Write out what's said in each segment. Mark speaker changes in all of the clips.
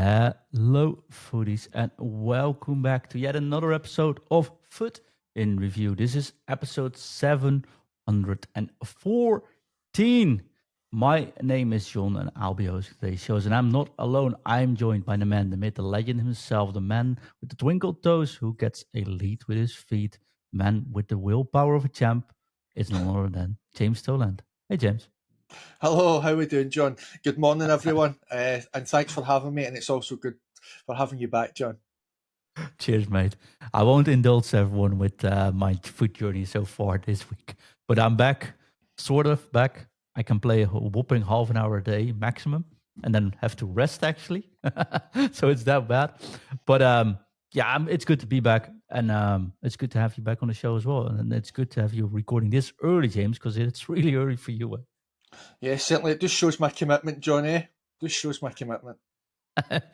Speaker 1: Hello, foodies, and welcome back to yet another episode of FUT in Review. This is episode 714. My name is John, and I'll be hosting today's shows. And I'm not alone. I'm joined by the man, the myth, the legend himself, the man with the twinkled toes who gets a lead with his feet, man with the willpower of a champ. It's none other than James Toland. Hey, James.
Speaker 2: Hello, how are we doing, John? Good morning, everyone, and thanks for having me. And it's also good for having you back, John.
Speaker 1: Cheers, mate. I won't indulge everyone with my food journey so far this week, but I'm back, sort of back. I can play a whopping half an hour a day maximum, and then have to rest actually. So it's that bad. But yeah, it's good to be back, and it's good to have you back on the show as well. And it's good to have you recording this early, James, because it's really early for you.
Speaker 2: Yeah, certainly. It just shows my commitment, John, eh? Just shows my commitment.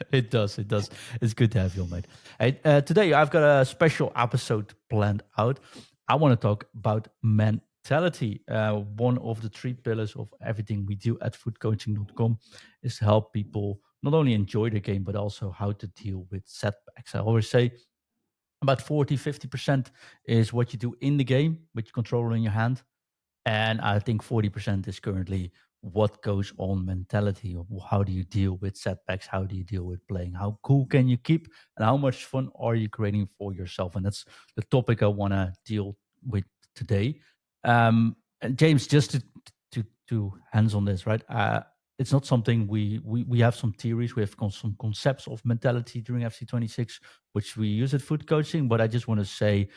Speaker 1: It does. It does. It's good to have you, mate. Hey, today I've got a special episode planned out. I want to talk about mentality. One of the three pillars of everything we do at footcoaching.com is to help people not only enjoy the game, but also how to deal with setbacks. I always say about 40-50% is what you do in the game with your controller in your hand. And I think 40% is currently what goes on mentality. Of how do you deal with setbacks? How do you deal with playing? How cool can you keep? And how much fun are you creating for yourself? And that's the topic I want to deal with today. And James, just to hands on this, right? It's not something we have some theories, we have some concepts of mentality during FC26, which we use at foot coaching. But I just want to say,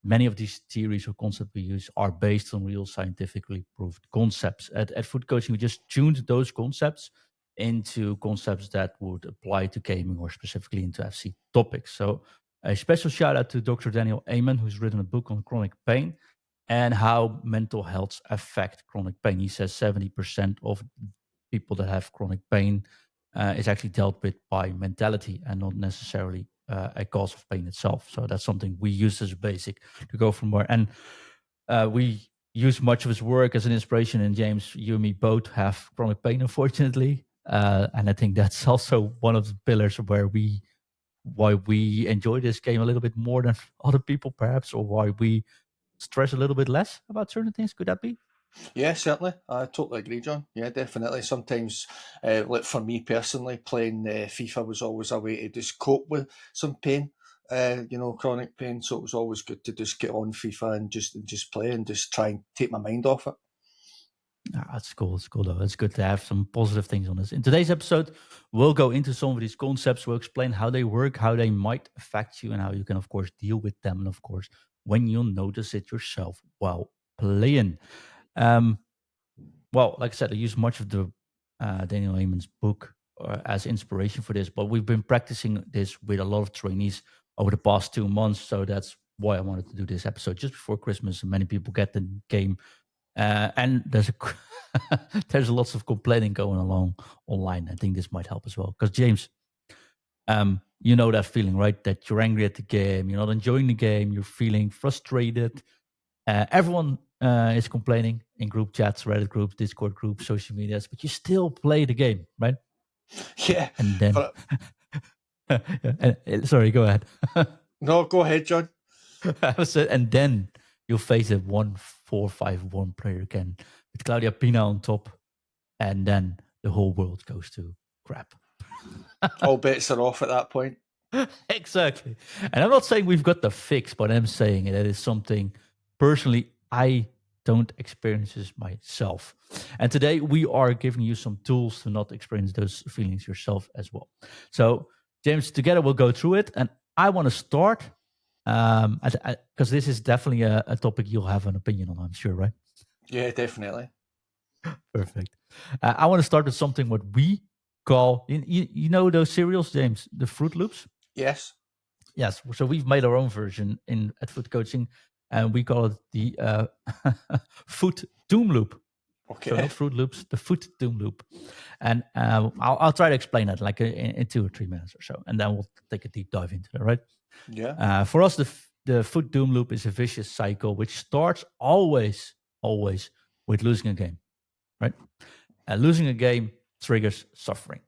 Speaker 1: many of these theories or concepts we use are based on real scientifically proved concepts. At foot coaching, we just tuned those concepts into concepts that would apply to gaming or specifically into FC topics. So a special shout out to Dr. Daniel Amen, who's written a book on chronic pain and how mental health affect chronic pain. He says 70% of people that have chronic pain is actually dealt with by mentality and not necessarily a cause of pain itself. So that's something we use as a basic to go from where. And we use much of his work as an inspiration. And James, you and me both have chronic pain, unfortunately. And I think that's also one of the pillars why we enjoy this game a little bit more than other people, perhaps, or why we stress a little bit less about certain things. Could that be?
Speaker 2: Yeah, certainly. I totally agree, John. Yeah, definitely. Sometimes, like for me personally, playing FIFA was always a way to just cope with some pain, chronic pain. So it was always good to just get on FIFA and just play and just try and take my mind off it.
Speaker 1: That's cool. It's cool, though. It's good to have some positive things on this. In today's episode, we'll go into some of these concepts. We'll explain how they work, how they might affect you, and how you can, of course, deal with them. And, of course, when you'll notice it yourself while playing. Um, well, like I said, I use much of the Daniel Amen's book as inspiration for this, but we've been practicing this with a lot of trainees over the past 2 months. So that's why I wanted to do this episode just before Christmas. And many people get the game. And there's lots of complaining going along online. I think this might help as well. Because James, you know that feeling, right? That you're angry at the game, you're not enjoying the game, you're feeling frustrated. Everyone is complaining in group chats, Reddit groups, Discord groups, social medias, but you still play the game, right?
Speaker 2: Yeah.
Speaker 1: And then,
Speaker 2: For,
Speaker 1: sorry, go ahead.
Speaker 2: no, go ahead, John.
Speaker 1: And then you'll face a 1-4-5-1 player again with Claudia Pina on top, and then the whole world goes to crap.
Speaker 2: All bets are off at that point.
Speaker 1: Exactly. And I'm not saying we've got the fix, but I'm saying that is something personally I don't experience this myself. And today we are giving you some tools to not experience those feelings yourself as well. So, James, together we'll go through it. And I want to start because this is definitely a topic you'll have an opinion on, I'm sure, right?
Speaker 2: Yeah, definitely.
Speaker 1: Perfect. I want to start with something what we call, you know those cereals, James, the Fruit Loops?
Speaker 2: Yes.
Speaker 1: Yes. So we've made our own version at Foot Coaching, and we call it the FUT Doom Loop.
Speaker 2: Okay.
Speaker 1: So not Fruit Loops, the FUT Doom Loop. And I'll try to explain that like in 2 or 3 minutes or so, and then we'll take a deep dive into it, right?
Speaker 2: Yeah.
Speaker 1: For us, the FUT Doom Loop is a vicious cycle which starts always with losing a game, right? Losing a game triggers suffering.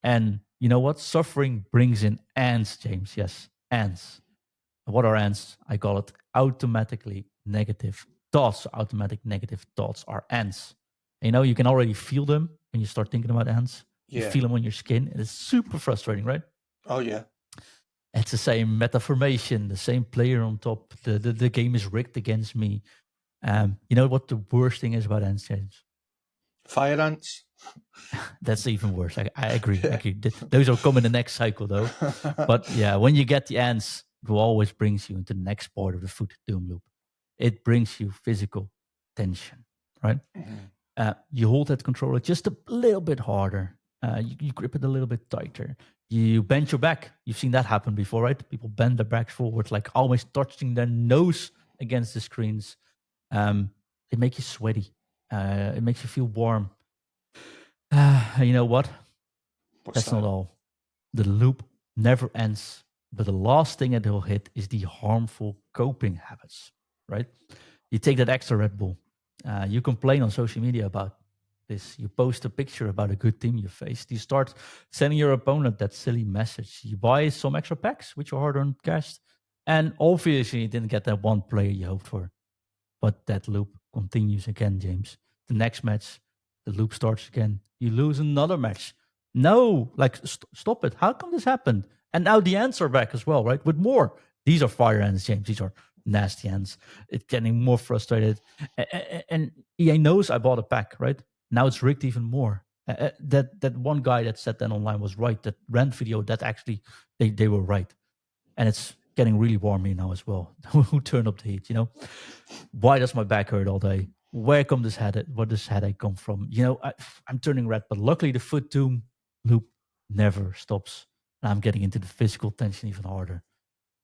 Speaker 1: And you know what? Suffering brings in ants, James. Yes, ants. What are ants? I call it automatically negative thoughts. Automatic negative thoughts are ants. You know, you can already feel them when you start thinking about ants. You
Speaker 2: Yeah.
Speaker 1: feel them on your skin. It is super frustrating, right?
Speaker 2: Oh yeah.
Speaker 1: It's the same meta formation, the same player on top. The game is rigged against me. You know what the worst thing is about ants, James?
Speaker 2: Fire ants.
Speaker 1: That's even worse. I agree. I
Speaker 2: Yeah.
Speaker 1: agree. Those will come in the next cycle, though. But yeah, when you get the ants, it always brings you into the next part of the FUT Doom Loop. It brings you physical tension, right?
Speaker 2: Mhm.
Speaker 1: You hold that controller just a little bit harder. You grip it a little bit tighter. You bend your back. You've seen that happen before, right? People bend their backs forward, like almost touching their nose against the screens. It makes you sweaty. It makes you feel warm. You know what?
Speaker 2: What's
Speaker 1: That's not
Speaker 2: that?
Speaker 1: all. The loop never ends, but the last thing it will hit is the harmful coping habits, right? You take that extra Red Bull. You complain on social media about this. You post a picture about a good team you faced. You start sending your opponent that silly message. You buy some extra packs, which are hard earned cash. And obviously, you didn't get that one player you hoped for. But that loop continues again, James. The next match, the loop starts again. You lose another match. No, like stop it. How come this happened? And now the ants are back as well, right? With more. These are fire ants, James. These are nasty ants. It's getting more frustrated. And EA knows I bought a pack, right? Now it's rigged even more. That one guy that said that online was right. That rant video, that actually they were right, and it's getting really warm here now as well. Who turned up the heat? You know, why does my back hurt all day? Where come this headache? Where does headache come from? You know, I'm turning red, but luckily the FUT Doom loop never stops. And I'm getting into the physical tension even harder.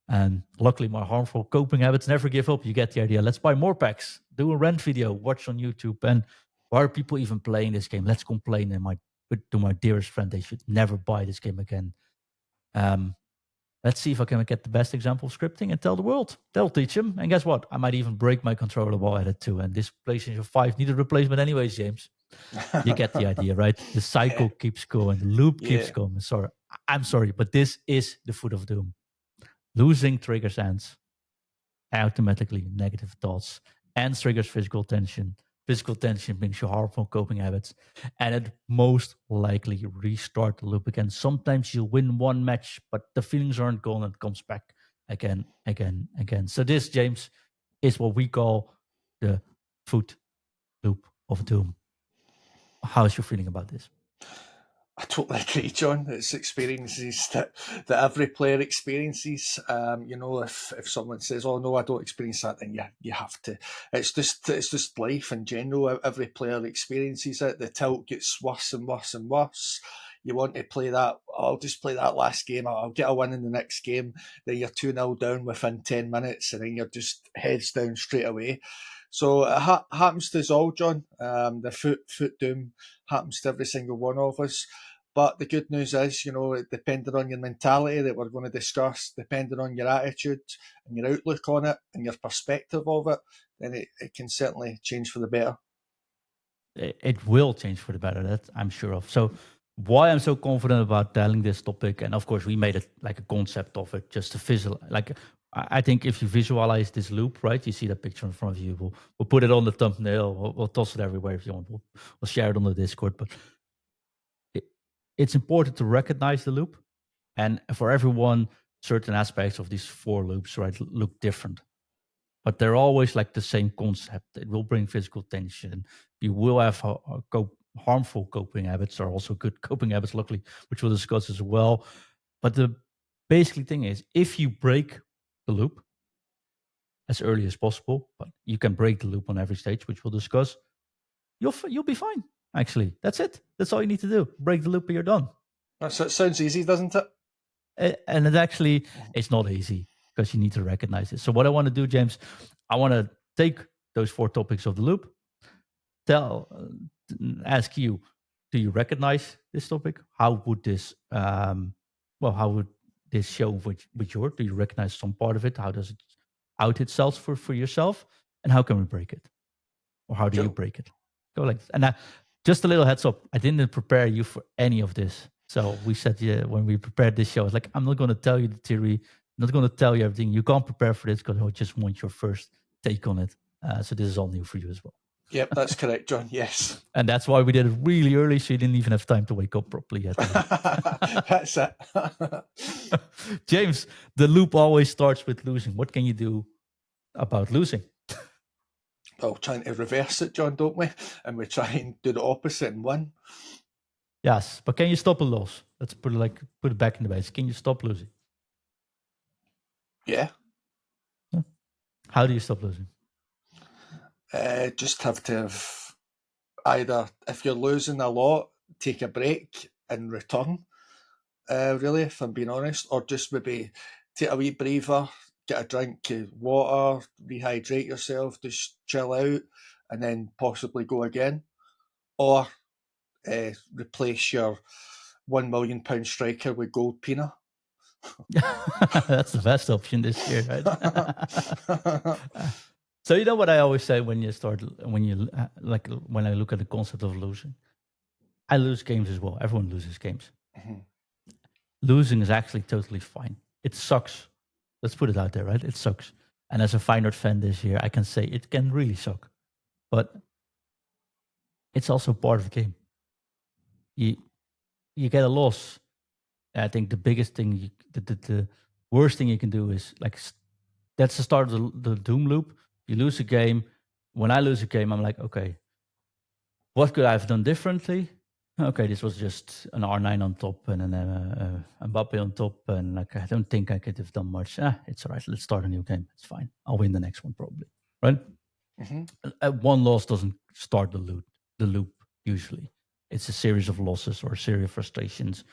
Speaker 1: And luckily, my harmful coping habits never give up. You get the idea. Let's buy more packs. Do a rent video. Watch on YouTube. And why are people even playing this game? Let's complain. And to my dearest friend, they should never buy this game again. Um, Let's see if I can get the best example of scripting and tell the world. They'll teach them. And guess what? I might even break my controller while at it too. And this PlayStation 5 needed replacement anyways, James. You get the idea, right? The
Speaker 2: Yeah.
Speaker 1: cycle keeps going. The loop keeps
Speaker 2: Yeah.
Speaker 1: going. Sorry. I'm sorry, but this is the FUT of Doom. Losing triggers ends automatically negative thoughts and triggers physical tension. Physical tension brings you harmful coping habits, and it most likely restart the loop again. Sometimes you win one match, but the feelings aren't gone and it comes back again, again, again. So this, James, is what we call the FUT Loop of Doom. How's your feeling about this?
Speaker 2: I totally agree, John. It's experiences that every player experiences. If someone says, "Oh no, I don't experience that," then you have to. It's just life in general. Every player experiences it. The tilt gets worse and worse and worse. You want to play that. I'll just play that last game. I'll get a win in the next game. Then you're 2-0 down within 10 minutes, and then you're just heads down straight away. So it happens to us all, John. The FUT Doom happens to every single one of us. But the good news is, depending on your mentality that we're going to discuss, depending on your attitude and your outlook on it and your perspective of it, then it can certainly change for the better.
Speaker 1: It will change for the better. That I'm sure of. So why I'm so confident about telling this topic, and of course we made it like a concept of it, just to visual. Like I think if you visualize this loop, right, you see that picture in front of you. We'll put it on the thumbnail. We'll toss it everywhere if you want. We'll share it on the Discord. But it, it's important to recognize the loop, and for everyone, certain aspects of these four loops, right, look different, but they're always like the same concept. It will bring physical tension. You will have harmful coping habits, or also good coping habits, luckily, which we'll discuss as well. But the basically thing is, if you break the loop as early as possible, but you can break the loop on every stage, which we'll discuss, you'll be fine. Actually, that's it. That's all you need to do. Break the loop, and you're done.
Speaker 2: It sounds easy, doesn't it?
Speaker 1: And it's not easy because you need to recognize it. So what I want to do, James, I want to take those four topics of the loop, tell ask you, do you recognize this topic? How would this how would this show with your, do you recognize some part of it? How does it out itself for yourself? And how can we break it? Or how do you
Speaker 2: Cool.
Speaker 1: break it? Go like this. And just a little heads up, I didn't prepare you for any of this. So we said, yeah, when we prepared this show, it's like, I'm not going to tell you the theory, not going to tell you everything. You can't prepare for this because I just want your first take on it. So this is all new for you as well.
Speaker 2: Yep, that's correct, John. Yes.
Speaker 1: And that's why we did it really early, so you didn't even have time to wake up properly yet.
Speaker 2: That's it.
Speaker 1: James, the loop always starts with losing. What can you do about losing?
Speaker 2: Well, trying to reverse it, John, don't we? And we try and do the opposite and win.
Speaker 1: Yes, but can you stop a loss? Let's put it back in the base. Can you stop losing?
Speaker 2: Yeah.
Speaker 1: How do you stop losing?
Speaker 2: Just have to have either, if you're losing a lot, take a break and return, really, if I'm being honest, or just maybe take a wee breather, get a drink of water, rehydrate yourself, just chill out, and then possibly go again. Or replace your £1 million striker with gold Pina.
Speaker 1: That's the best option this year, right? So you know what I always say when I look at the concept of losing, I lose games as well. Everyone loses games.
Speaker 2: Mhm.
Speaker 1: Losing is actually totally fine. It sucks. Let's put it out there, right? It sucks. And as a Feyenoord fan this year, I can say it can really suck, but it's also part of the game. You get a loss. I think the biggest thing, the worst thing you can do is like that's the start of the doom loop. You lose a game. When I lose a game, I'm like, okay, what could I have done differently? Okay, this was just an R9 on top and an Mbappe on top, and like I don't think I could have done much. It's all right. Let's start a new game. It's fine. I'll win the next one probably. Right? One loss doesn't start the loop. The loop usually, it's a series of losses or a series of frustrations,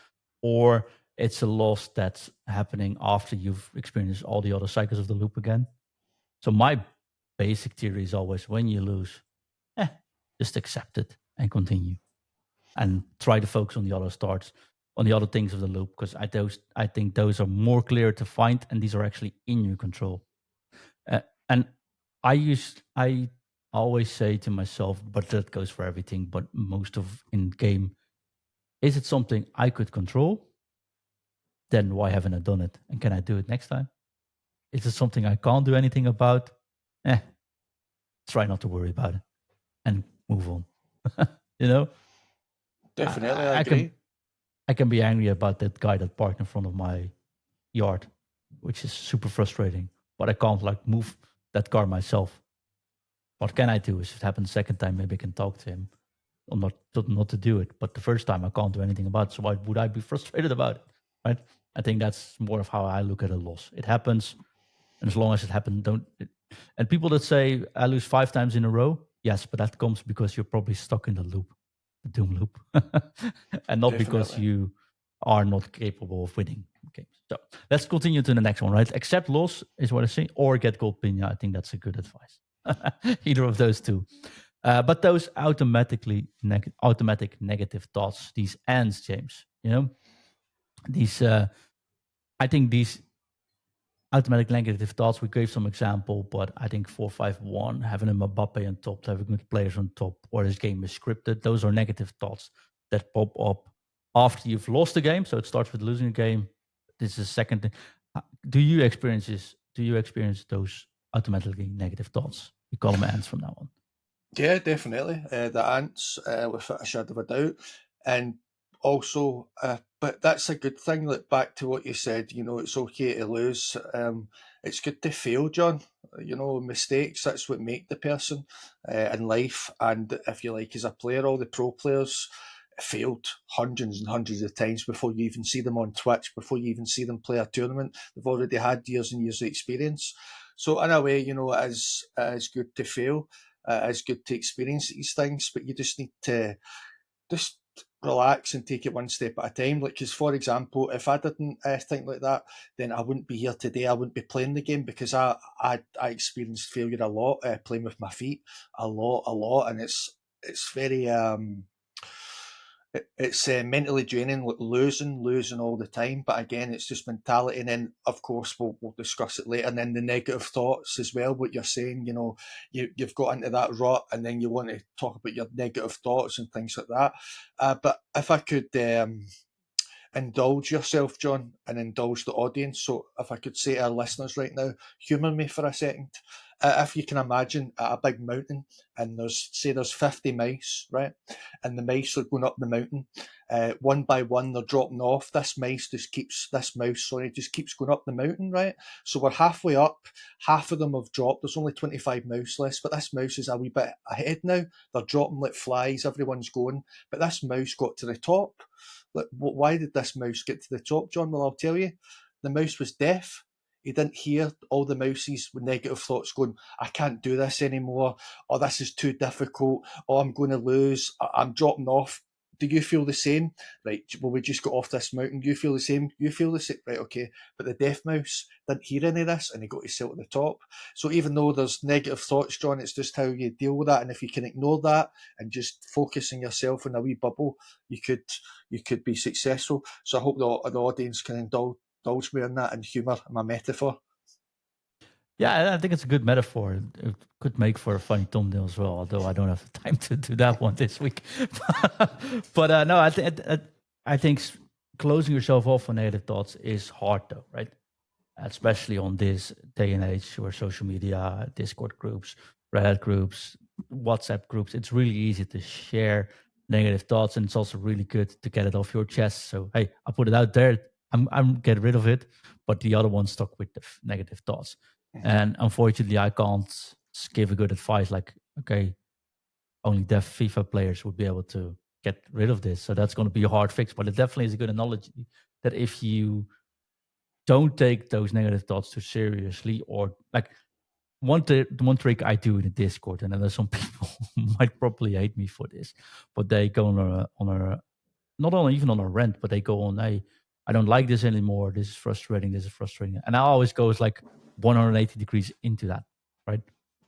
Speaker 1: or it's a loss that's happening after you've experienced all the other cycles of the loop again. So my basic theory is always when you lose, just accept it and continue and try to focus on the other starts, on the other things of the loop, because I think those are more clear to find and these are actually in your control. And I always say to myself, but that goes for everything, but most of in game, is it something I could control? Then why haven't I done it? And can I do it next time? Is it something I can't do anything about? Try not to worry about it and move on. you know,
Speaker 2: Definitely, I
Speaker 1: I can
Speaker 2: agree.
Speaker 1: I can be angry about that guy that parked in front of my yard, which is super frustrating. But I can't like move that car myself. What can I do? If it happens second time, maybe I can talk to him or not to do it. But the first time I can't do anything about it. So why would I be frustrated about it? Right? I think that's more of how I look at a loss. It happens, and as long as it happens, don't. And people that say I lose 5 times in a row, yes, but that comes because you're probably stuck in the loop, the doom loop, and not because
Speaker 2: Definitely.
Speaker 1: you are not capable of winning games. So let's continue to the next one, right? Accept loss is what I say, or get gold pina. I think that's a good advice. Either of those two. But those automatic negative thoughts, these ends, James, these, I think these automatic negative thoughts, we gave some example, but I think 4-5-1, having a Mbappe on top, having good players on top, or this game is scripted, those are negative thoughts that pop up after you've lost the game. So it starts with losing a game. This is the second thing. Do you experience this? Do you experience those automatically negative thoughts? We call them ants from now on.
Speaker 2: Yeah, definitely. The ants, without a shadow of a doubt. And also, but that's a good thing. Like back to what you said, it's okay to lose. It's good to fail, John. Mistakes, that's what make the person in life. And if you like, as a player, all the pro players failed hundreds and hundreds of times before you even see them on Twitch, before you even see them play a tournament. They've already had years and years of experience. So in a way, it is good to fail. It's good to experience these things, but you just need to just relax and take it one step at a time. Like, because for example, if I didn't think like that, then I wouldn't be here today. I wouldn't be playing the game because I experienced failure a lot, playing with my feet a lot, and it's very it's mentally draining, losing all the time. But again, it's just mentality. And then, of course, we'll discuss it later. And then the negative thoughts as well. What you're saying, you've got into that rut, and then you want to talk about your negative thoughts and things like that. But if I could indulge yourself, John, and indulge the audience. So if I could say to our listeners right now, humour me for a second. If you can imagine at a big mountain and there's 50 mice, right? And the mice are going up the mountain. One by one, they're dropping off. This mouse just keeps going up the mountain, right? So we're halfway up. Half of them have dropped. There's only 25 mouse left, but this mouse is a wee bit ahead now. They're dropping like flies. Everyone's going. But this mouse got to the top. Like, why did this mouse get to the top, John? Well, I'll tell you. The mouse was deaf. He didn't hear all the mouses with negative thoughts going, I can't do this anymore. Oh, this is too difficult. Oh, I'm going to lose. I'm dropping off. Do you feel the same? Right, well, we just got off this mountain. You feel the same? You feel the same? Right, okay. But the deaf mouse didn't hear any of this and he got himself at the top. So even though there's negative thoughts, John, it's just how you deal with that. And if you can ignore that and just focus on yourself in a wee bubble, you could be successful. So I hope the audience can indulge me in that and humour my metaphor.
Speaker 1: Yeah, I think it's a good metaphor. It could make for a funny thumbnail as well, although I don't have the time to do that one this week. But no, I think closing yourself off on negative thoughts is hard, though, right? Especially on this day and age where social media, Discord groups, Reddit groups, WhatsApp groups, it's really easy to share negative thoughts, and it's also really good to get it off your chest. So hey, I put it out there. I'm get rid of it, but the other one stuck with the negative thoughts.
Speaker 2: Mm-hmm.
Speaker 1: And unfortunately, I can't give a good advice like, okay, only deaf FIFA players would be able to get rid of this. So that's going to be a hard fix. But it definitely is a good analogy that if you don't take those negative thoughts too seriously, or like one trick I do in the Discord, and then there's some people who might probably hate me for this, but they go on a not only even on a rant, but they go on, hey, I don't like this anymore. This is frustrating. This is frustrating. And I always goes like 180 degrees into that, right?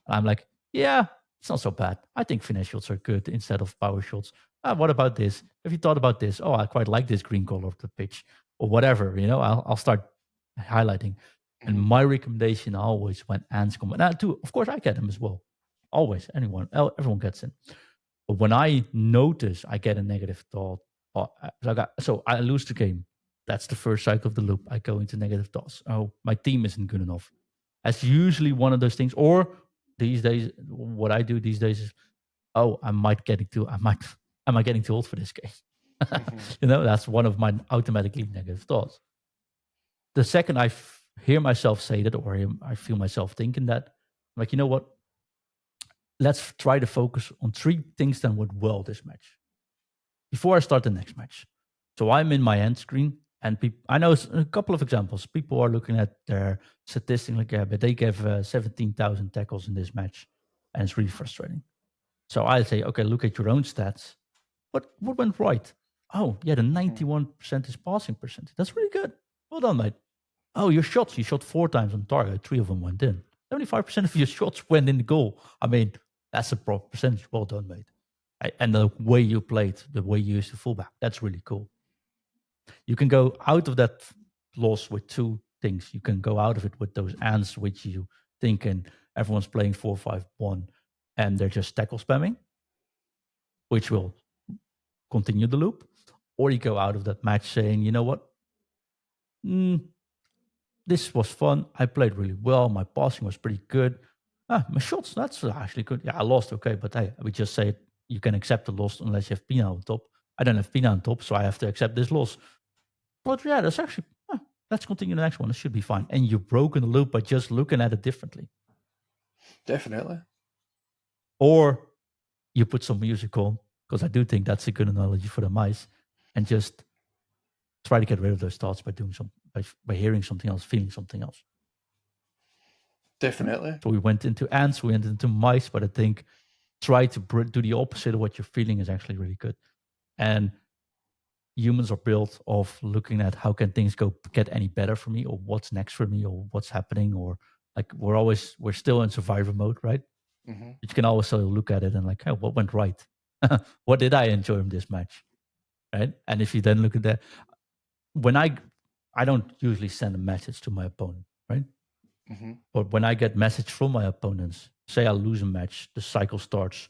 Speaker 1: And I'm like, yeah, it's not so bad. I think finesse shots are good instead of power shots. What about this? Have you thought about this? Oh, I quite like this green color of the pitch or whatever. I'll start highlighting. And
Speaker 2: Mm-hmm.
Speaker 1: my recommendation always when ants come, and too, of course, I get them as well. Always, everyone gets them. But when I notice I get a negative thought, so I lose the game. That's the first cycle of the loop. I go into negative thoughts. Oh, my team isn't good enough. That's usually one of those things. Or these days, what I do these days is, oh, am I getting too old for this game?
Speaker 2: Mm-hmm.
Speaker 1: That's one of my automatically negative thoughts. The second I hear myself say that, or I feel myself thinking that, I'm like, you know what? Let's try to focus on three things that went well this match before I start the next match. So I'm in my end screen, and I know a couple of examples. People are looking at their statistics like, yeah, but they gave 17,000 tackles in this match, and it's really frustrating. So I say, okay, look at your own stats. What went right? Oh, yeah, the 91% is passing percentage. That's really good. Well done, mate. Oh, your shots. You shot 4 times on target. 3 of them went in. 75% of your shots went in the goal. I mean, that's a proper percentage. Well done, mate. And the way you played, the way you used the fullback, that's really cool. You can go out of that loss with two things. You can go out of it with those ants, which you thinking everyone's playing 4-5-1 and they're just tackle spamming, which will continue the loop. Or you go out of that match saying, you know what? This was fun. I played really well. My passing was pretty good. My shots, that's actually good. Yeah, I lost, okay. But hey, we just say you can accept the loss unless you have Pina on top. I don't have Pina on top, so I have to accept this loss. But yeah, that's actually, let's continue the next one. It should be fine. And you've broken the loop by just looking at it differently.
Speaker 2: Definitely.
Speaker 1: Or you put some music on, because I do think that's a good analogy for the mice, and just try to get rid of those thoughts by doing by hearing something else, feeling something else.
Speaker 2: Definitely.
Speaker 1: So we went into ants, we went into mice, but I think try to do the opposite of what you're feeling is actually really good. And humans are built of looking at how can things get any better for me, or what's next for me, or what's happening, or like we're still in survivor mode, right?
Speaker 2: Mm-hmm.
Speaker 1: You can always sort of look at it and like, hey, what went right? What did I enjoy in this match? Right? And if you then look at that, when I don't usually send a message to my opponent, right?
Speaker 2: Mm-hmm.
Speaker 1: But when I get message from my opponents, say I lose a match, the cycle starts.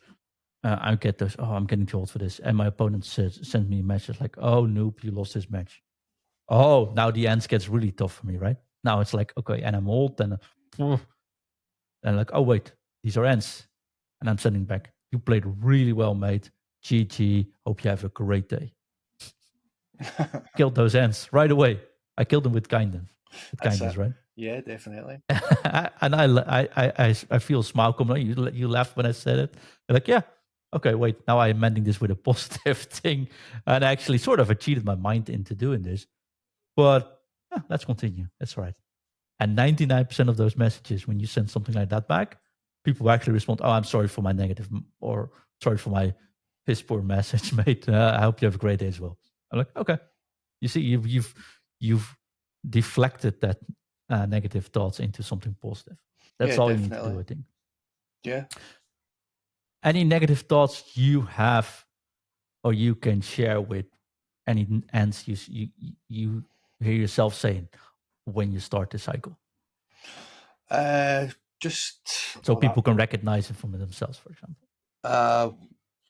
Speaker 1: I get those. Oh, I'm getting too old for this, and my opponent sends me a message like, "Oh, noob, you lost this match." Oh, now the ends gets really tough for me, right? Now it's like, okay, and I'm old, and like, oh wait, these are ends, and I'm sending back. You played really well, mate. GG. Hope you have a great day. Killed those ends right away. I killed them with kindness. With
Speaker 2: That's
Speaker 1: kindness,
Speaker 2: it.
Speaker 1: right?
Speaker 2: Yeah, definitely.
Speaker 1: And I feel a smile coming on. You laughed when I said it. You're like, yeah, okay, wait. Now I'm amending this with a positive thing, and I actually sort of cheated my mind into doing this. But yeah, let's continue. That's all right. And 99% of those messages, when you send something like that back, people actually respond, "Oh, I'm sorry for my negative," or "Sorry for my piss poor message, mate. I hope you have a great day as well." I'm like, okay. You see, you've deflected that negative thoughts into something positive. That's
Speaker 2: Yeah,
Speaker 1: all you need to do,
Speaker 2: definitely.
Speaker 1: I think.
Speaker 2: Yeah.
Speaker 1: Any negative thoughts you have, or you can share with any ends you hear yourself saying when you start the cycle,
Speaker 2: Uh, just
Speaker 1: so
Speaker 2: well that
Speaker 1: people can recognize it from themselves, for example.
Speaker 2: uh,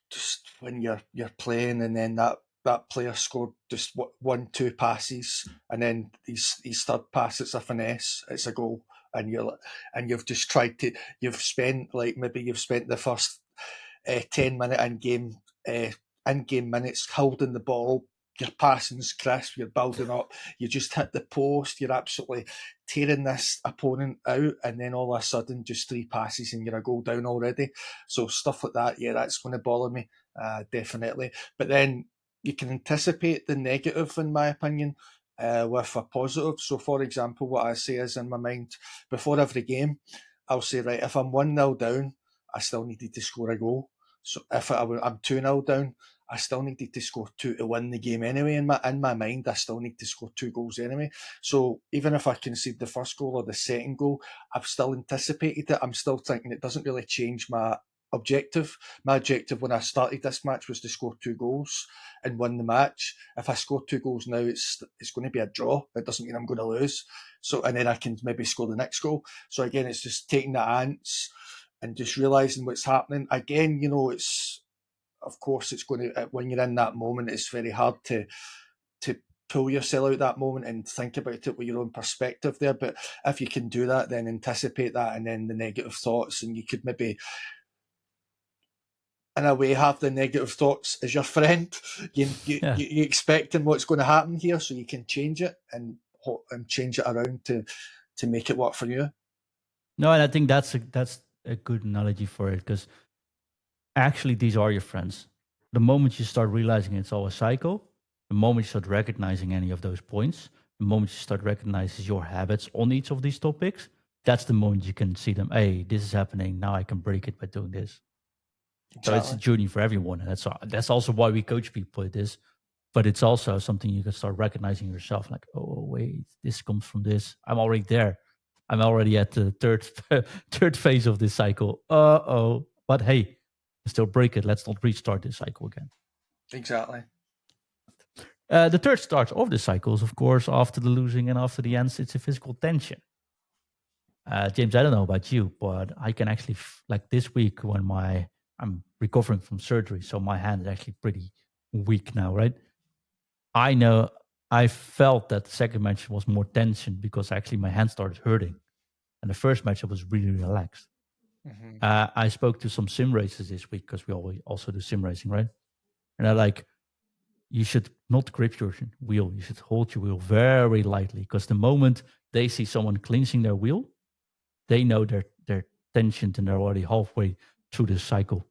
Speaker 2: just when you're playing and then that player scored just one two passes and then his third pass it's a finesse, it's a goal, and you've just tried to you've spent the first 10 minute uh, in game minutes holding the ball. Your passing's crisp, you're building up, you just hit the post, you're absolutely tearing this opponent out, and then all of a sudden, just three passes and you're a goal down already. So, stuff like that, yeah, that's going to bother me, definitely. But then you can anticipate the negative, in my opinion, with a positive. So, for example, what I say is in my mind before every game, I'll say, right, if I'm 1-0 down, I still needed to score a goal. So if I'm 2-0 down, I still needed to score two to win the game anyway. In my mind, I still need to score two goals anyway. So even if I concede the first goal or the second goal, I've still anticipated it. I'm still thinking it doesn't really change my objective. My objective when I started this match was to score two goals and win the match. If I score two goals now, it's going to be a draw. It doesn't mean I'm going to lose. So and then I can maybe score the next goal. So again, it's just taking the ants and just realizing what's happening. Again, it's of course it's going to when you're in that moment, it's very hard to pull yourself out that moment and think about it with your own perspective there. But if you can do that, then anticipate that, and then the negative thoughts, and you could maybe in a way have the negative thoughts as your friend.
Speaker 1: Yeah.
Speaker 2: You expecting what's going to happen here, so you can change it and change it around to make it work for you.
Speaker 1: No, and I think that's a good analogy for it, because actually these are your friends. The moment you start realizing it's all a cycle, the moment you start recognizing any of those points, the moment you start recognizing your habits on each of these topics, that's the moment you can see them. Hey, this is happening. Now I can break it by doing this. So it's a
Speaker 2: Exactly.
Speaker 1: journey for everyone, and that's also why we coach people with this. But it's also something you can start recognizing yourself, like, oh wait, this comes from this. I'm already there. I'm already at the third third phase of this cycle. Oh, but hey, still break it. Let's not restart this cycle again.
Speaker 2: Exactly.
Speaker 1: The third start of the cycle is, of course, after the losing and after the ends, it's a physical tension. James, I don't know about you, but I can actually like this week when I'm recovering from surgery, so my hand is actually pretty weak now, right? I know I felt that the second match was more tension because actually my hand started hurting, and the first match I was really relaxed.
Speaker 2: Hmm.
Speaker 1: I spoke to some sim racers this week because we always also do sim racing, right? And I like, you should not grip your wheel. You should hold your wheel very lightly, because the moment they see someone clinching their wheel, they know they're tensioned and they're already halfway through the cycle.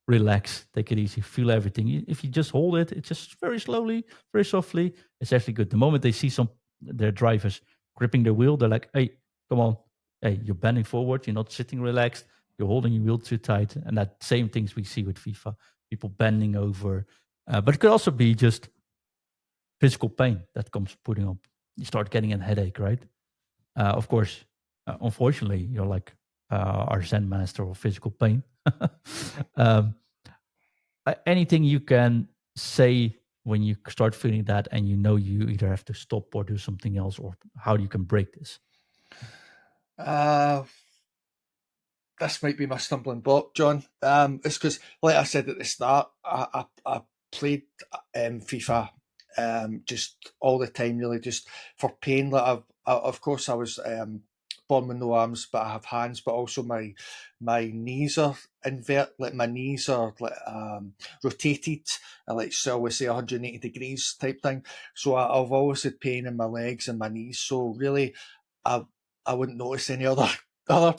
Speaker 1: Relax, take it easy, feel everything. If you just hold it, it's just very slowly, very softly. It's actually good. The moment they see their drivers gripping the wheel, they're like, "Hey, come on, hey, you're bending forward. You're not sitting relaxed. You're holding your wheel too tight." And that same things we see with FIFA, people bending over. But it could also be just physical pain that comes putting up. You start getting a headache, right? Of course, unfortunately, you're like our Zen master of physical pain. um, Anything you can say when you start feeling that, and you know you either have to stop or do something else, or how you can break this?
Speaker 2: Uh, this might be my stumbling block, John. It's because, like I said at the start, I played FIFA just all the time, really, just for pain. Like of course, I was born with no arms, but I have hands. But also my knees are like my knees are like rotated, like so we say 180 degrees type thing. So I've always had pain in my legs and my knees. So really, I I wouldn't notice any other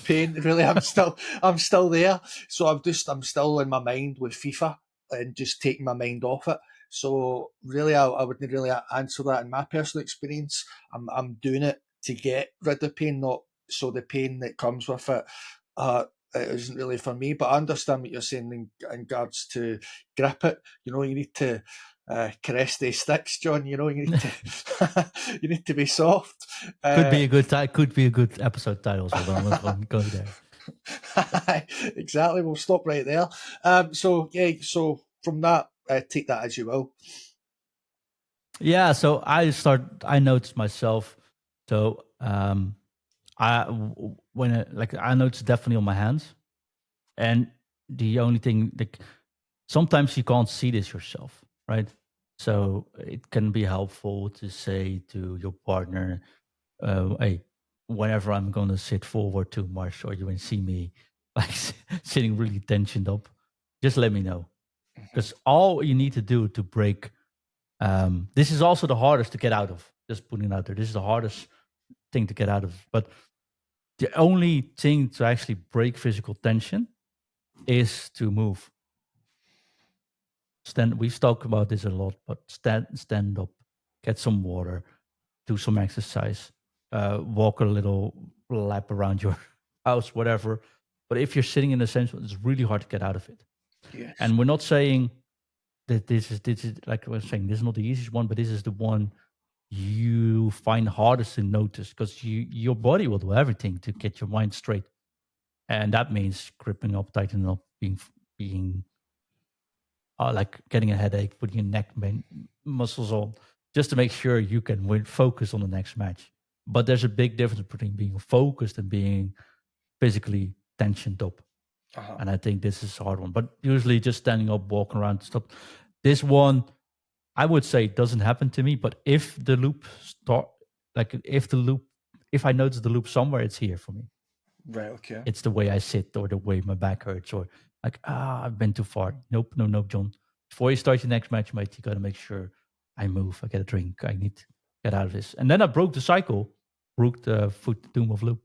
Speaker 2: pain. Really, I'm still there. So I'm still in my mind with FIFA and just taking my mind off it. So really, I wouldn't really answer that in my personal experience. I'm doing it to get rid of pain, not so the pain that comes with it. It isn't really for me, but I understand what you're saying in regards to grip it. You know, you need to caress the sticks, John. You know, you need to you need to be soft.
Speaker 1: Could be a good could be a good episode title. So I'm not going to go there.
Speaker 2: Exactly. We'll stop right there. So yeah. So from that, take that as you will.
Speaker 1: Yeah. So I noticed myself. So I noticed definitely on my hands, and the only thing like sometimes you can't see this yourself, right? So it can be helpful to say to your partner, hey, whenever I'm going to sit forward too much or you will see me like sitting really tensioned up, just let me know.
Speaker 2: Mhm.
Speaker 1: Because all you need to do to break, this is also the hardest to get out of. Just putting it out there. This is the hardest thing to get out of. But the only thing to actually break physical tension is to move. Stand. We've talked about this a lot, but stand up, get some water, do some exercise, walk a little lap around your house, whatever. But if you're sitting in the central, it's really hard to get out of it.
Speaker 2: Yes.
Speaker 1: And we're not saying that this is like I was saying, this is not the easiest one, but this is the one you find hardest to notice because your body will do everything to get your mind straight, and that means gripping up, tightening up, being like getting a headache, putting your muscles on, just to make sure you can focus on the next match. But there's a big difference between being focused and being physically tensioned up.
Speaker 2: Uh-huh.
Speaker 1: And I think this is a hard one. But usually just standing up, walking around, stop. This one, I would say doesn't happen to me. But if the loop start, like if I notice the loop somewhere, it's here for me.
Speaker 2: Right. Okay.
Speaker 1: It's the way I sit or the way my back hurts or like, I've been too far. Nope, no, nope, John. Before you start your next match, mate, you got to make sure I move. I get a drink. I need to get out of this. And then I broke the cycle, broke the FUT Doom of Loop,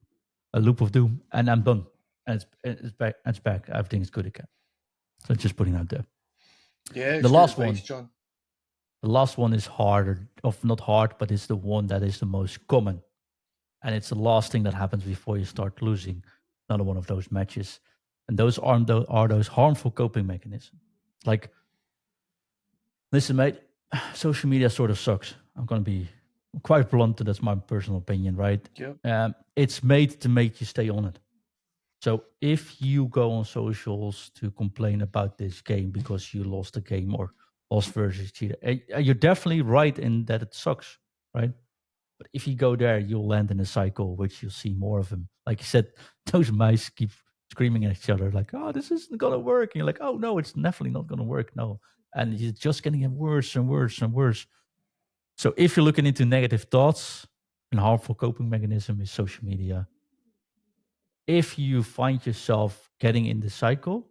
Speaker 1: a loop of Doom, and I'm done. And it's back. It's back. Everything is good again. So just putting out there.
Speaker 2: Yeah,
Speaker 1: The
Speaker 2: it's good
Speaker 1: last
Speaker 2: advice,
Speaker 1: one,
Speaker 2: John.
Speaker 1: the last one is harder, of not hard, but it's the one that is the most common, and it's the last thing that happens before you start losing another one of those matches. And those are those harmful coping mechanisms. Like, listen, mate, social media sort of sucks. I'm going to be quite blunt, and that's my personal opinion, right?
Speaker 2: Yep.
Speaker 1: It's made to make you stay on it. So if you go on socials to complain about this game because you lost the game or lost versus cheater, you're definitely right in that it sucks, right? But if you go there, you'll land in a cycle, which you'll see more of them. Like you said, those mice keep screaming at each other, like, "Oh, this isn't gonna work." And you're like, "Oh no, it's definitely not gonna work." No, and it's just getting worse and worse and worse. So if you're looking into negative thoughts, and harmful coping mechanism is social media. If you find yourself getting in the cycle,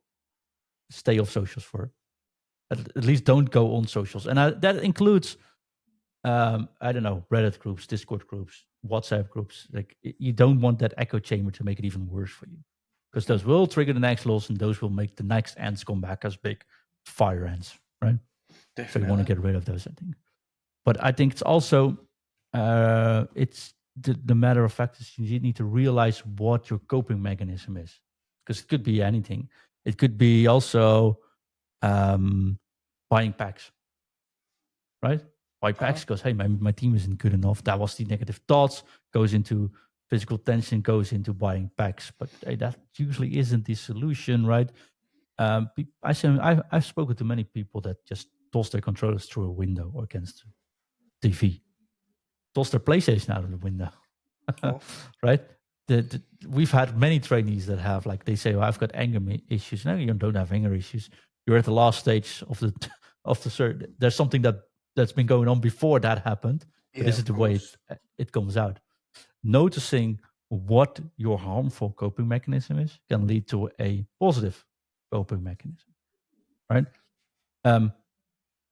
Speaker 1: stay off socials for at least don't go on socials, and that includes I don't know, Reddit groups, Discord groups, WhatsApp groups. Like you don't want that echo chamber to make it even worse for you, because those will trigger the next loss, and those will make the next ants come back as big fire ants, right? So you want to
Speaker 2: Definitely.
Speaker 1: get rid of those, I think. But I think it's also it's the matter of fact is you need to realize what your coping mechanism is, because it could be anything. It could be also um, buying packs, right? Buy
Speaker 2: Uh-huh.
Speaker 1: packs because hey, my team isn't good enough. That was the negative thoughts. Goes into physical tension. Goes into buying packs. But hey, that usually isn't the solution, right? I've spoken to many people that just toss their controllers through a window or against TV, toss their PlayStation out of the window,
Speaker 2: Oh.
Speaker 1: right? We've had many trainees that have like they say, "Oh, I've got anger issues." No, you don't have anger issues. You're at the last stage of the of the cert. There's something that that's been going on before that happened, but
Speaker 2: Yeah,
Speaker 1: this is
Speaker 2: of
Speaker 1: the way
Speaker 2: course.
Speaker 1: it comes out. Noticing what your harmful coping mechanism is can lead to a positive coping mechanism, right? Um,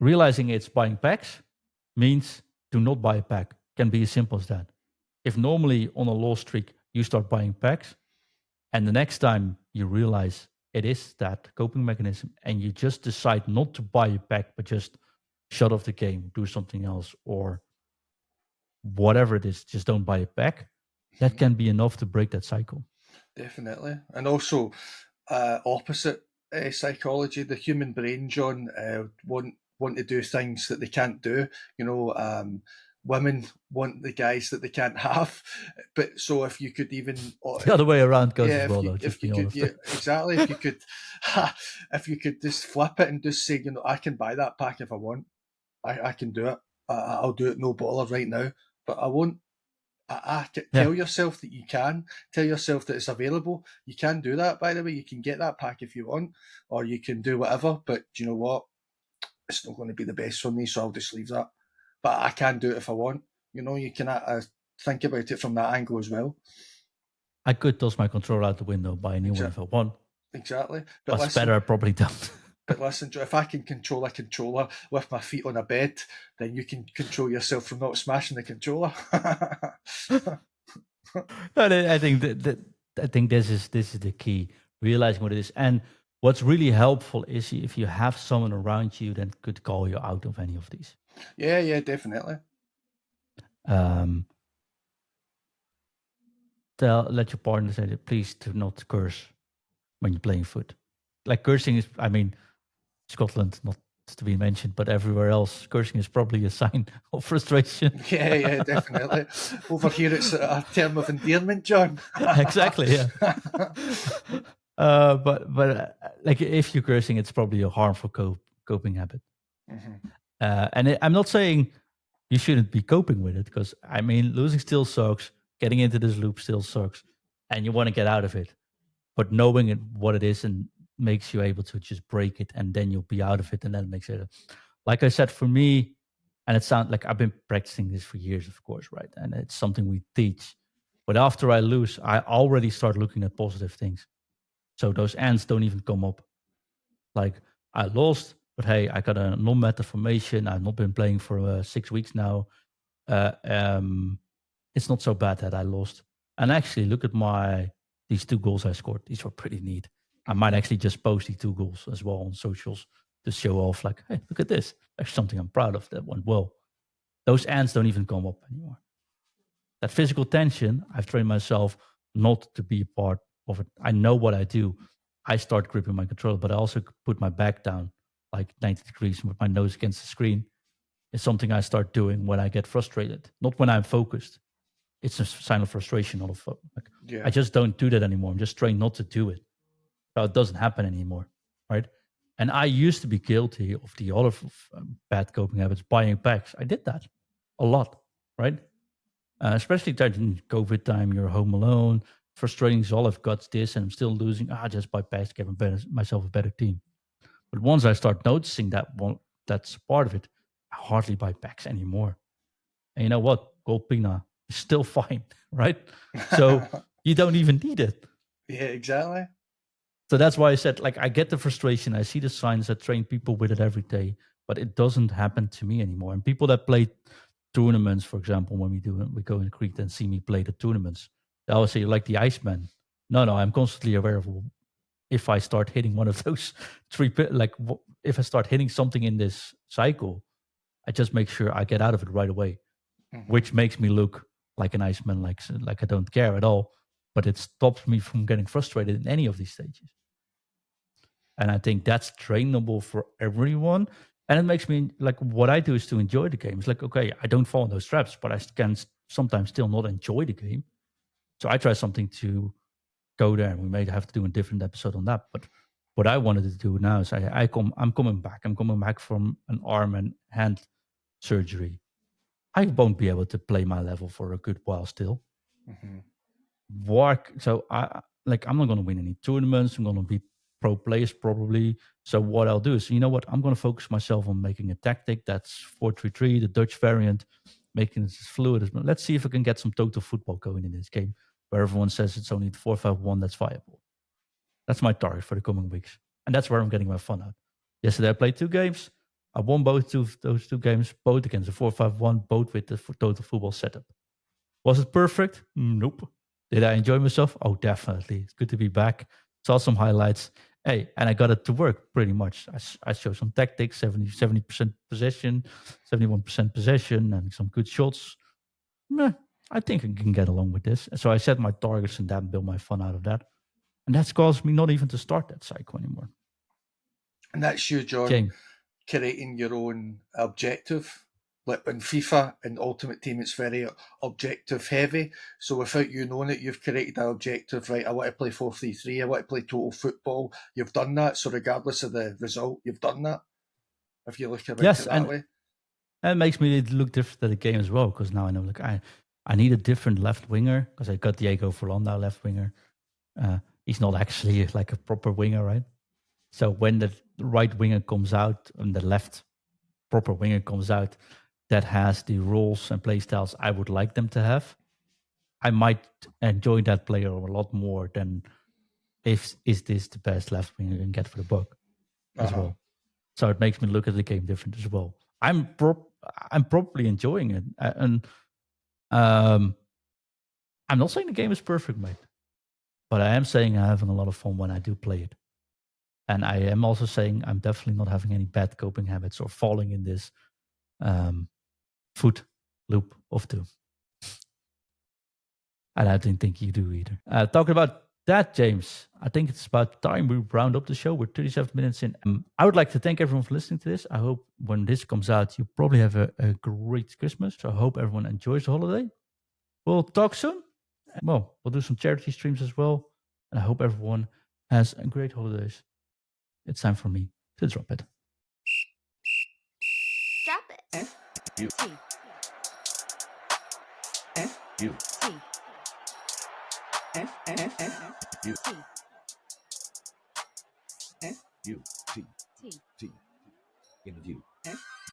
Speaker 1: Realizing it's buying packs means do not buy a pack. Can be as simple as that. If normally on a loss streak you start buying packs, and the next time you realize it is that coping mechanism, and you just decide not to buy a pack, but just shut off the game, do something else, or whatever it is, just don't buy a pack, that can be enough to break that cycle.
Speaker 2: Definitely. And also, opposite psychology, the human brain, John, want to do things that they can't do. You know, women want the guys that they can't have. But so if you could even,
Speaker 1: The other way around goes
Speaker 2: yeah,
Speaker 1: as well, though. Just
Speaker 2: if you
Speaker 1: be
Speaker 2: could,
Speaker 1: honest.
Speaker 2: yeah, exactly. If you could, if you could just flip it and just say, you know, I can buy that pack if I want. I can do it. I'll do it, no bother right now. But I won't.
Speaker 1: Yeah,
Speaker 2: Tell yourself that you can. Tell yourself that it's available. You can do that, by the way. You can get that pack if you want, or you can do whatever. But do you know what? It's not going to be the best for me, so I'll just leave that. But I can do it if I want. You know, you can think about it from that angle as well.
Speaker 1: I could toss my controller out the window, buy a new one if I want,
Speaker 2: Exactly.
Speaker 1: but it's better I probably don't.
Speaker 2: But listen, Joe, if I can control a controller with my feet on a bed, then you can control yourself from not smashing the controller.
Speaker 1: But I think I think this is the key, realizing what it is. And what's really helpful is if you have someone around you that could call you out of any of these.
Speaker 2: Yeah, definitely.
Speaker 1: Um, let your partner say that please do not curse when you're playing FUT. Like cursing is, I mean, Scotland not to be mentioned, but everywhere else, cursing is probably a sign of frustration.
Speaker 2: Yeah, definitely. Over here, it's a term of endearment, John.
Speaker 1: Exactly, yeah. But like if you're cursing, it's probably a harmful coping habit.
Speaker 2: Mm-hmm.
Speaker 1: I'm not saying you shouldn't be coping with it, because I mean losing still sucks, getting into this loop still sucks, and you want to get out of it. But knowing what it is and makes you able to just break it, and then you'll be out of it, and then it makes it. Like I said, for me, and it sounds like I've been practicing this for years, of course, right? And it's something we teach. But after I lose, I already start looking at positive things. So those ends don't even come up. Like I lost, but hey, I got a non-meta formation. I've not been playing for 6 weeks now. Uh, um, it's not so bad that I lost. And actually, look at these 2 goals I scored. These were pretty neat. I might actually just post these 2 goals as well on socials to show off. Like, hey, look at this. There's something I'm proud of that went well. Those ends don't even come up anymore. That physical tension, I've trained myself not to be a part of it. I know what I do. I start gripping my controller, but I also put my back down like 90 degrees with my nose against the screen. It's something I start doing when I get frustrated, not when I'm focused. It's a sign of frustration, not of like, I
Speaker 2: Yeah.
Speaker 1: just don't do that anymore. I'm just trained not to do it. So it doesn't happen anymore, right? And I used to be guilty of the other bad coping habits, buying packs. I did that a lot, right? Especially during COVID time, you're home alone. Frustrating is all I've got this, and I'm still losing. Just buy packs to give myself a better team. But once I start noticing that's part of it, I hardly buy packs anymore. And you know what? Gold Pina is still fine, right? So you don't even need it.
Speaker 2: Yeah, exactly.
Speaker 1: So that's why I said, like, I get the frustration. I see the signs. I train people with it every day, but it doesn't happen to me anymore. And people that play tournaments, for example, when we go in Crete and see me play the tournaments, they always say, "You like the Iceman?" No, I'm constantly aware of if I start hitting one of those if I start hitting something in this cycle, I just make sure I get out of it right away,
Speaker 2: Mm-hmm.
Speaker 1: which makes me look like an Iceman, like I don't care at all. But it stops me from getting frustrated in any of these stages. And I think that's trainable for everyone. And it makes me like what I do is to enjoy the game. It's like, okay, I don't fall in those traps, but I can sometimes still not enjoy the game. So I try something to go there, and we may have to do a different episode on that. But what I wanted to do now is I'm coming back. I'm coming back from an arm and hand surgery. I won't be able to play my level for a good while still.
Speaker 2: Mm-hmm.
Speaker 1: I'm not going to win any tournaments. I'm going to be pro players probably. So what I'll do is, you know what, I'm going to focus myself on making a tactic that's 4-3-3, the Dutch variant, making it as fluid as. Let's see if I can get some total football going in this game, where everyone says it's only 4-5-1 that's viable. That's my target for the coming weeks, and that's where I'm getting my fun out. Yesterday I played 2 games. I won both those 2 games, both against the 4-5-1, both with the total football setup. Was it perfect? Nope. Did I enjoy myself? Oh, definitely. It's good to be back. Saw some highlights. Hey, and I got it to work pretty much. I showed some tactics, 70% possession, 71% possession, and some good shots. Meh, I think I can get along with this. So I set my targets and that build my fun out of that. And that's caused me not even to start that cycle anymore.
Speaker 2: And that's you, John,
Speaker 1: Game.
Speaker 2: creating your own objective. Like in FIFA and Ultimate Team, it's very objective heavy. So without you knowing it, you've created that objective, right? I want to play 4-3-3, I want to play total football. You've done that. So regardless of the result, you've done that. If you look about
Speaker 1: Yes,
Speaker 2: it that
Speaker 1: and
Speaker 2: way.
Speaker 1: it makes me look different at the game as well, because now I know, like, I need a different left winger, because I got Diego Forlan now left winger. He's not actually like a proper winger, right? So when the right winger comes out and the left proper winger comes out that has the roles and play styles I would like them to have, I might enjoy that player a lot more than if is this the best left winger you can get for the buck as well. So it makes me look at the game different as well. I'm probably enjoying it, and I'm not saying the game is perfect, mate, but I am saying I'm having a lot of fun when I do play it. And I am also saying I'm definitely not having any bad coping habits or falling in this FUT Loop of Doom. And I don't think you do either. Talking about that, James, I think it's about time we round up the show. We're 37 minutes in. I would like to thank everyone for listening to this. I hope when this comes out, you probably have a great Christmas. So I hope everyone enjoys the holiday. We'll talk soon. Well, we'll do some charity streams as well. And I hope everyone has a great holidays. It's time for me to drop it.
Speaker 3: Drop it.
Speaker 4: F U
Speaker 3: T.
Speaker 4: F U
Speaker 3: T.
Speaker 4: F F F U
Speaker 3: T.
Speaker 4: F U T
Speaker 3: T.
Speaker 4: T interview F